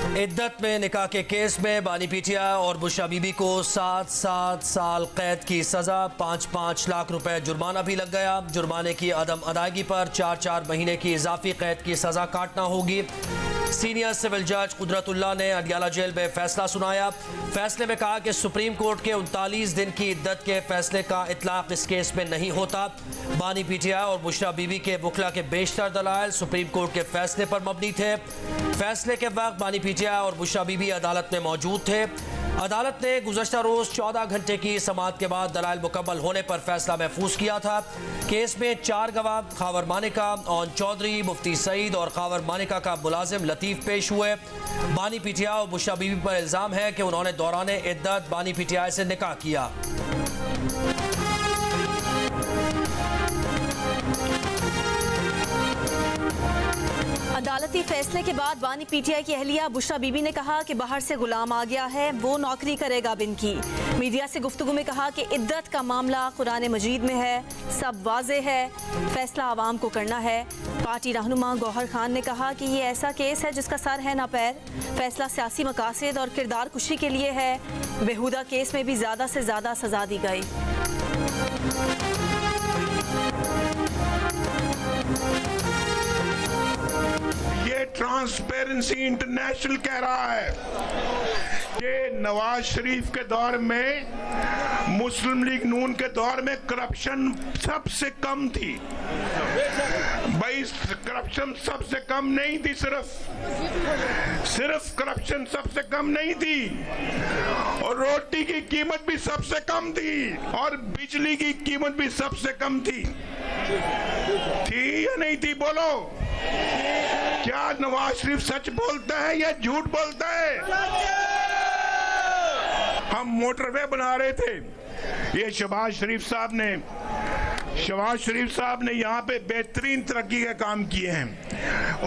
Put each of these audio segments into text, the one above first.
इद्दत में निकाह के केस में बानी पीटिया और बुशरा बीबी को 7 साल कैद की सजा, 5 लाख रुपए जुर्माना भी लग गया। जुर्माने की अदम अदायगी पर 4 महीने की इजाफी कैद की सजा काटना होगी। सीनियर सिविल जज कुदरतुल्लाह ने अडियाला जेल में फैसला सुनाया। फैसले में कहा कि सुप्रीम कोर्ट के 39 दिन की इद्दत के फैसले का इतलाक इस केस में नहीं होता। बानी पीटिया और बुशरा बीबी के बुखला के बेशतर दलाइल सुप्रीम कोर्ट के फैसले पर मबनी थे। फैसले के वक्त बानी पीटिया और बुशरा बीबी अदालत में मौजूद थे। अदालत ने गुज़श्ता रोज़ 14 घंटे की समाअत के बाद दलाइल मुकम्मल होने पर फैसला महफूज किया था। केस में 4 गवाह खावर मानिका, ओन चौधरी, मुफ्ती सईद और खावर मानिका का मुलाजिम लतीफ़ पेश हुए। बानी पीटिया और बुशरा बीबी पर इल्ज़ाम है कि उन्होंने दौरान इद्दत बानी पीटिया से निकाह किया। अदालती फैसले के बाद बानी पीटीआई की अहलिया बुशरा बीबी ने कहा कि बाहर से गुलाम आ गया है, वो नौकरी करेगा बिन की। मीडिया से गुफ्तगू में कहा कि इद्दत का मामला कुरान मजीद में है, सब वाजे है, फैसला आवाम को करना है। पार्टी रहनुमा गौहर खान ने कहा कि ये ऐसा केस है जिसका सर है ना पैर, फैसला सियासी मकासद और किरदार कुशी के लिए है। बेहुदा केस में भी ज़्यादा से ज़्यादा सजा दी गई। ट्रांसपेरेंसी इंटरनेशनल कह रहा है कि नवाज शरीफ के दौर में, मुस्लिम लीग नून के दौर में करप्शन सबसे कम थी। भाई करप्शन सबसे कम नहीं थी, सिर्फ करप्शन सबसे कम नहीं थी, और रोटी की कीमत भी सबसे कम थी, और बिजली की कीमत भी सबसे कम थी या नहीं थी? बोलो, क्या नवाज शरीफ सच बोलता है या झूठ बोलता है? हम मोटरवे बना रहे थे, ये शहबाज शरीफ साहब ने यहाँ पे बेहतरीन तरक्की के काम किए हैं।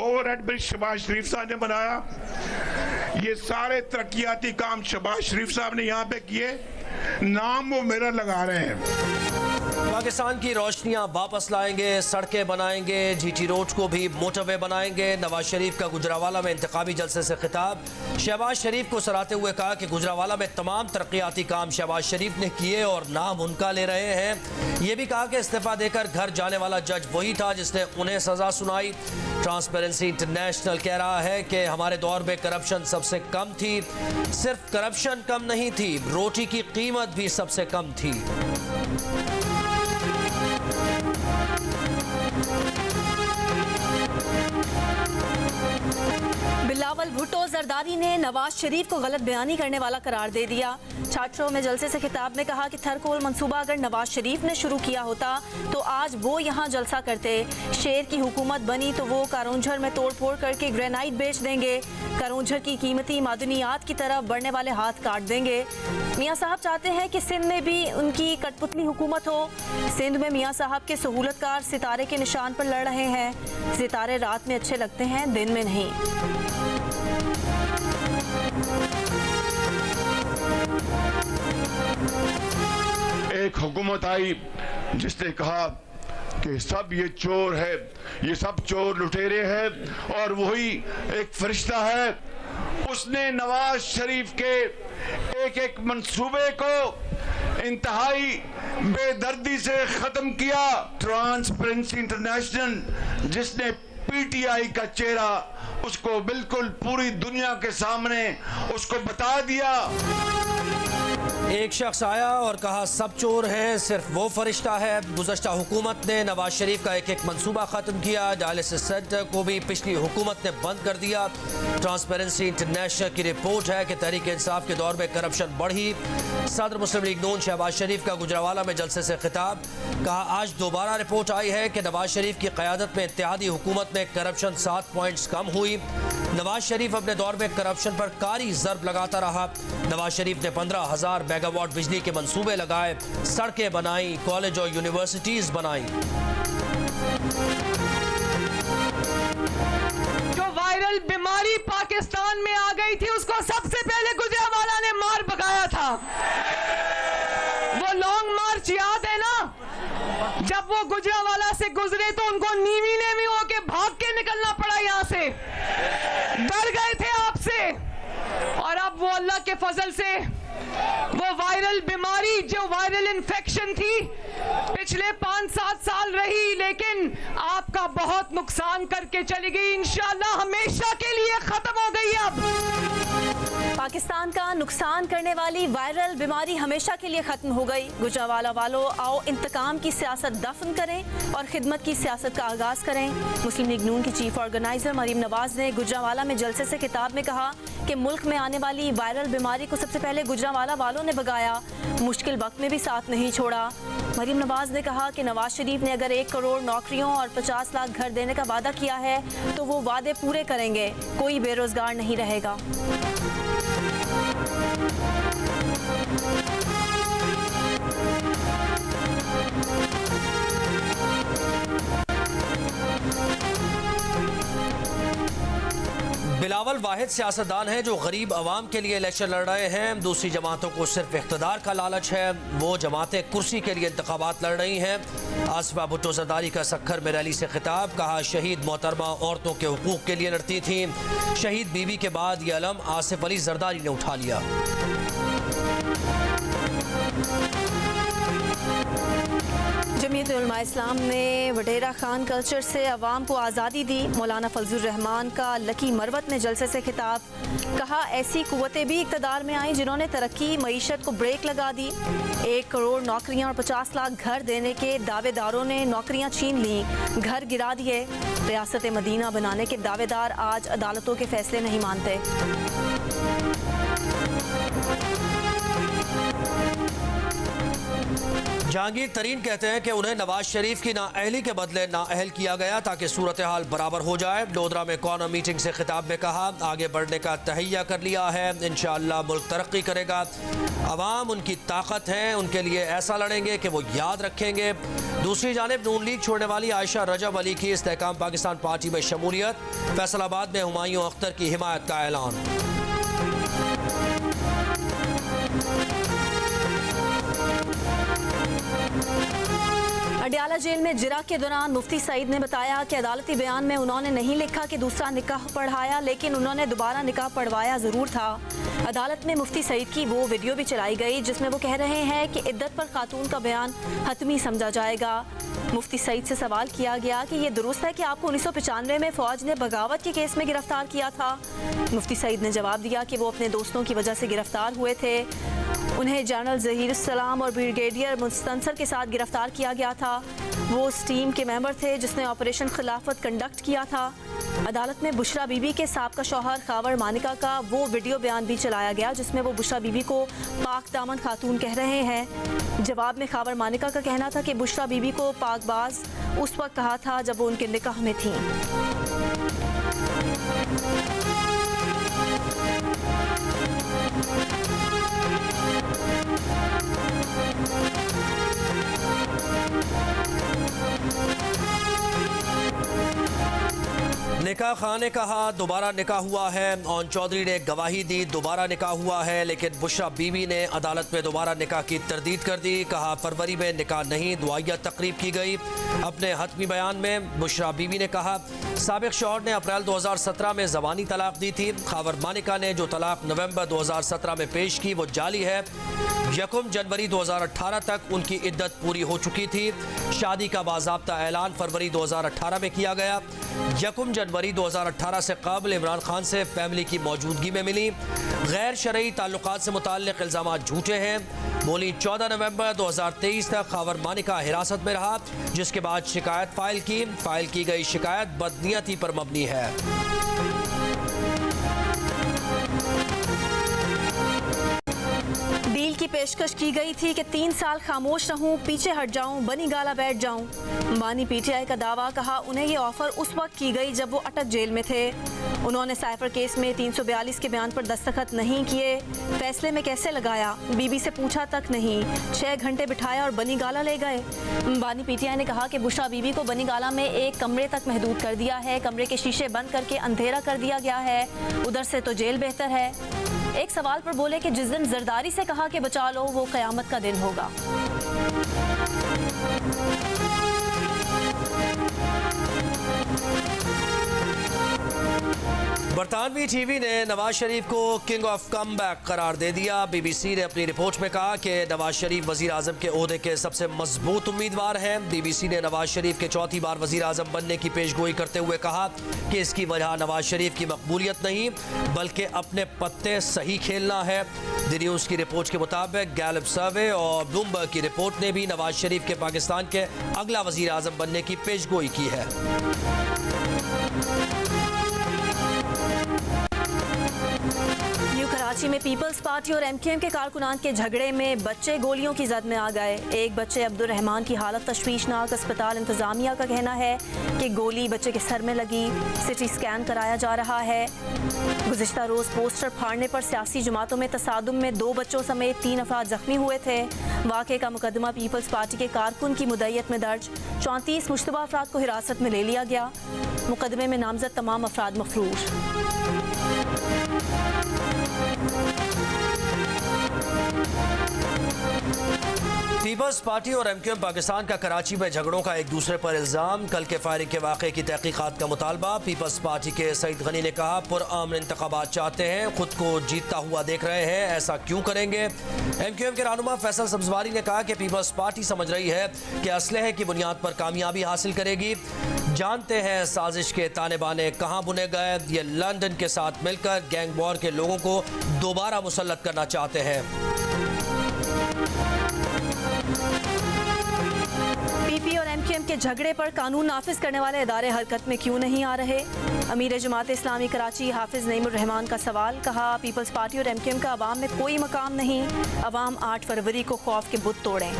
ओवरहेड ब्रिज शहबाज शरीफ साहब ने बनाया। ये सारे तरक्याती काम शहबाज शरीफ साहब ने यहाँ पे किए, नाम वो मेरा लगा रहे हैं। पाकिस्तान की रोशनियां वापस लाएंगे, सड़कें बनाएंगे, जीटी रोड को भी मोटरवे बनाएंगे। नवाज शरीफ का गुजरावाला में इंतखाबी जलसे से खिताब। शहबाज शरीफ को सराहते हुए कहा कि गुजरावाला में तमाम तरक्याती काम शहबाज शरीफ ने किए और नाम उनका ले रहे हैं। ये भी कहा कि इस्तीफा देकर घर जाने वाला जज वही था जिसने उन्हें सजा सुनाई। ट्रांसपेरेंसी इंटरनेशनल कह रहा है कि हमारे दौर में करप्शन सबसे कम थी। सिर्फ करप्शन कम नहीं थी, रोटी की कीमत भी सबसे कम थी। बिलावल भुट्टो जरदारी ने नवाज शरीफ को गलत बयानी करने वाला करार दे दिया। छात्रों में जलसे से खिताब में कहा कि थरकोल मंसूबा अगर नवाज शरीफ ने शुरू किया होता तो आज वो यहाँ जलसा करते। शेर की हुकूमत बनी तो वो कारोंझर में तोड़ फोड़ करके ग्रेनाइट बेच देंगे। कारोंझर की कीमती मादनियात की तरफ बढ़ने वाले हाथ काट देंगे। मियाँ साहब चाहते हैं कि सिंध में भी उनकी कठपुतली हुकूमत हो। सिंध में मियाँ साहब के सहूलतकार सितारे के निशान पर लड़ रहे हैं। सितारे रात में अच्छे लगते हैं, दिन में नहीं। एक हुकूमत आई जिसने कहा कि सब ये चोर है, ये सब चोर लुटेरे हैं, और वही एक फरिश्ता है। उसने नवाज शरीफ के एक मंसूबे को इंतहाई बेदर्दी से खत्म किया। ट्रांसपेरेंसी इंटरनेशनल जिसने पीटीआई का चेहरा उसको बिल्कुल पूरी दुनिया के सामने उसको बता दिया। एक शख्स आया और कहा सब चोर हैं, सिर्फ वो फरिश्ता है। गुज़श्ता हुकूमत ने नवाज शरीफ का एक मंसूबा ख़त्म किया। डायलिसिस सेंटर को भी पिछली हुकूमत ने बंद कर दिया। ट्रांसपेरेंसी इंटरनेशनल की रिपोर्ट है कि तहरीक इंसाफ के दौर में करप्शन बढ़ी। सदर मुस्लिम लीग नून शहबाज शरीफ का गुजरावाला में जलसे से खिताब। कहा आज दोबारा रिपोर्ट आई है कि नवाज शरीफ की क़यादत में इत्तेहादी हुकूमत में करप्शन 7 पॉइंट्स कम हुई। नवाज शरीफ अपने दौर में करप्शन पर कारी ज़र्ब लगाता रहा। नवाज शरीफ ने 15,000 मेगावाट बिजली के मंसूबे लगाए, सड़कें बनाई, कॉलेज और यूनिवर्सिटीज बनाई। जो वायरल बीमारी पाकिस्तान में आ गई थी उसको सबसे पहले गुजरावाला ने मार भगाया था। वो लॉन्ग मार्च याद है ना? जब वो गुजरावाला से गुजरे तो उनको नीवी होके भाग के निकलना पड़ा यहाँ से। डर गए थे आपसे। वो अल्लाह के फजल से वो वायरल बीमारी, जो वायरल इन्फेक्शन थी, पिछले 5-7 साल रही, लेकिन आपका बहुत नुकसान करके चली गई। इंशाल्लाह हमेशा के लिए खत्म हो गई। अब पाकिस्तान का नुकसान करने वाली वायरल बीमारी हमेशा के लिए खत्म हो गई। गुजरावाला वालों, आओ इंतकाम की सियासत दफन करें और खिदमत की सियासत का आगाज करें। मुस्लिम लीग नून की चीफ ऑर्गेनाइजर मरीम नवाज ने गुजरावाला में जलसे से खिताब में कहा कि मुल्क में आने वाली वायरल बीमारी को सबसे पहले गुजरावाला वालों ने भगाया, मुश्किल वक्त में भी साथ नहीं छोड़ा। मरीम नवाज ने कहा कि नवाज शरीफ ने अगर 1 करोड़ नौकरियों और 50 लाख घर देने का वादा किया है तो वो वादे पूरे करेंगे, कोई बेरोजगार नहीं रहेगा। बिलावल वाहिद सियासतदान हैं जो गरीब आवाम के लिए इलेक्शन लड़ रहे हैं। दूसरी जमातों को सिर्फ इख्तदार का लालच है, वो जमातें कुर्सी के लिए इंतखाबात लड़ रही हैं। आसिफा भुट्टो जरदारी का सक्खर में रैली से खिताब, कहा शहीद मोहतरमा औरतों के हुकूक के लिए लड़ती थी, शहीद बीवी के बाद ये अलम आसिफ अली जरदारी ने उठा लिया। जमीयत उलमा इस्लाम ने वडेरा खान कल्चर से अवाम को आज़ादी दी। मौलाना फजलुर रहमान का लकी मरवत में जलसे से खिताब, कहा ऐसी कुव्वतें भी इक़्तिदार में आईं जिन्होंने तरक्की मईशत को ब्रेक लगा दी। 1 करोड़ नौकरियां और 50 लाख घर देने के दावेदारों ने नौकरियां छीन ली, घर गिरा दिए। रियासत मदीना बनाने के दावेदार आज अदालतों के फैसले नहीं मानते। जहांगीर तरीन कहते हैं कि उन्हें नवाज शरीफ की नाअहली के बदले नाअहल किया गया ताकि सूरत हाल बराबर हो जाए। लोधरा में कौमी मीटिंग से खिताब में कहा आगे बढ़ने का तहैया कर लिया है, इंशाअल्लाह मुल्क तरक्की करेगा। अवाम उनकी ताकत है, उनके लिए ऐसा लड़ेंगे कि वो याद रखेंगे। दूसरी जानिब नून लीग छोड़ने वाली आयशा रजब अली की इस्तेहकाम पाकिस्तान पार्टी में शमूलियत, फैसलाबाद में हुमायूं अख्तर की हिमायत का ऐलान। अडयाला जेल में जिरा के दौरान मुफ्ती सईद ने बताया कि अदालती बयान में उन्होंने नहीं लिखा कि दूसरा निकाह पढ़ाया, लेकिन उन्होंने दोबारा निकाह पढ़वाया ज़रूर था। अदालत में मुफ्ती सईद की वो वीडियो भी चलाई गई जिसमें वो कह रहे हैं कि इद्दत पर खातून का बयान हतमी समझा जाएगा। मुफ्ती सईद से सवाल किया गया कि ये दुरुस्त है कि आपको 1995 में फ़ौज ने बगावत के केस में गिरफ्तार किया था। मुफ्ती सईद ने जवाब दिया कि वो अपने दोस्तों की वजह से गिरफ्तार हुए थे। उन्हें जनरल ज़हीरुस्सलाम और ब्रिगेडियर मुस्तंसर के साथ गिरफ्तार किया गया था। वो उस टीम के मेंबर थे जिसने ऑपरेशन खिलाफत कंडक्ट किया था। अदालत में बुशरा बीबी के साबका शौहर खावर मानिका का वो वीडियो बयान भी चलाया गया जिसमें वो बुशरा बीबी को पाक दामन खातून कह रहे हैं। जवाब में खावर मानिका का कहना था कि बुशरा बीबी को पाकबाज उस वक्त कहा था जब वो उनके निकाह में थी। निकाह खां ने कहा दोबारा निकाह हुआ है। ओन चौधरी ने गवाही दी दोबारा निकाह हुआ है, लेकिन बुशरा बीवी ने अदालत में दोबारा निकाह की तरदीद कर दी। कहा फरवरी में निकाह नहीं, दुआया तकरीब की गई। अपने हतमी बयान में बुशरा बीवी ने कहा साबिक शौहर ने अप्रैल 2017 में ज़बानी तलाक दी थी। खावर मानिका ने जो तलाक नवंबर 2017 में पेश की वो जाली है। 1 जनवरी 2018 तक उनकी इद्दत पूरी हो चुकी थी। शादी का बाज़ाब्ता ऐलान फरवरी 2018 में किया गया। 1 जनवरी 2018 से कबल इमरान खान से फैमिली की मौजूदगी में मिली। गैर शरई ताल्लुकात से मुताल्लिक इल्ज़ाम झूठे हैं। बोली 14 नवंबर 2023 तक खावर मानिका हिरासत में रहा, जिसके बाद शिकायत फाइल की गई शिकायत बदनीयती पर मबनी है। डील की पेशकश की गई थी कि 3 साल खामोश रहूं, पीछे हट जाऊं, बनी गाला बैठ जाऊं। बानी पीटीआई का दावा, कहा उन्हें ये ऑफर उस वक्त की गई जब वो अटक जेल में थे। उन्होंने साइफर केस में 342 के बयान पर दस्तखत नहीं किए। फैसले में कैसे लगाया, बीबी से पूछा तक नहीं। 6 घंटे बिठाया और बनी गाला ले गए। बानी पीटीआई ने कहा कि बुशरा बीबी को बनी गाला में एक कमरे तक महदूद कर दिया है। कमरे के शीशे बंद करके अंधेरा कर दिया गया है। उधर से तो जेल बेहतर है। एक सवाल पर बोले कि जिस दिन जरदारी से कहा कि बचा लो वो क़यामत का दिन होगा। बरतानवी टीवी ने नवाज शरीफ को किंग ऑफ कमबैक करार दे दिया। बीबीसी ने अपनी रिपोर्ट में कहा कि नवाज शरीफ वजीर आजम के ओहदे के सबसे मजबूत उम्मीदवार हैं। बीबीसी ने नवाज शरीफ के चौथी बार वजीर आजम बनने की पेशगोई करते हुए कहा कि इसकी वजह नवाज शरीफ की मकबूलियत नहीं बल्कि अपने पत्ते सही खेलना है। द न्यूज़ की रिपोर्ट के मुताबिक गैलप सर्वे और ब्लूमबर्ग की रिपोर्ट ने भी नवाज शरीफ के पाकिस्तान के अगला वजीर आजम बनने की पेशगोई की है। कराची में पीपल्स पार्टी और एमक्यूएम के कारकुनान के झगड़े में बच्चे गोलियों की जद में आ गए। एक बच्चे अब्दुल रहमान की हालत तशवीशनाक। अस्पताल इंतजामिया का कहना है कि गोली बच्चे के सर में लगी। सिटी स्कैन कराया जा रहा है। गुज़िश्ता रोज़ पोस्टर फाड़ने पर सियासी जमातों में तसादुम में 2 बच्चों समेत 3 अफराद जख्मी हुए थे। वाक़े का मुकदमा पीपल्स पार्टी के कारकुन की मुद्दईयत में दर्ज। 34 मुश्तबा अफराद को हिरासत में ले लिया गया। मुकदमे में नामजद तमाम अफराद मफरूर। पीपल्स पार्टी और एमक्यूएम पाकिस्तान का कराची में झगड़ों का एक दूसरे पर इल्ज़ाम। कल के फायरिंग के वाक़े की तहकीकात का मुतालबा। पीपल्स पार्टी के सईद गनी ने कहा पुरअमन इंतखाबात चाहते हैं, खुद को जीतता हुआ देख रहे हैं, ऐसा क्यों करेंगे। एमक्यूएम के रहनुमा फैसल सब्जवारी ने कहा कि पीपल्स पार्टी समझ रही है कि असलहे की बुनियाद पर कामयाबी हासिल करेगी। जानते हैं साजिश के ताने बाने कहाँ बुने गए। ये लंदन के साथ मिलकर गैंग वॉर के लोगों को दोबारा मुसल्लत करना चाहते हैं। पीपी और एमक्यूएम के झगड़े पर कानून नाफिज करने वाले इदारे हरकत में क्यों नहीं आ रहे। अमीर जमात इस्लामी कराची हाफिज नईमुर रहमान का सवाल। कहा पीपल्स पार्टी और एमक्यूएम का अवाम में कोई मकाम नहीं। अवाम 8 फरवरी को खौफ के बुत तोड़ें।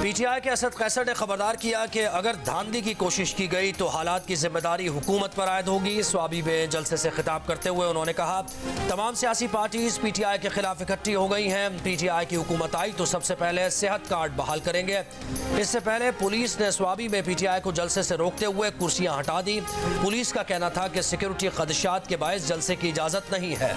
पीटीआई के असद कैसर ने खबरदार किया कि अगर धांधली की कोशिश की गई तो हालात की जिम्मेदारी हुकूमत पर आयद होगी। स्वाबी में जलसे से खिताब करते हुए उन्होंने कहा तमाम सियासी पार्टीज पीटीआई के खिलाफ इकट्ठी हो गई हैं। पीटीआई की हुकूमत आई तो सबसे पहले सेहत कार्ड बहाल करेंगे। इससे पहले पुलिस ने स्वाबी में पीटीआई को जलसे से रोकते हुए कुर्सियां हटा दी। पुलिस का कहना था कि सिक्योरिटी खदशात के बायस जलसे की इजाज़त नहीं है।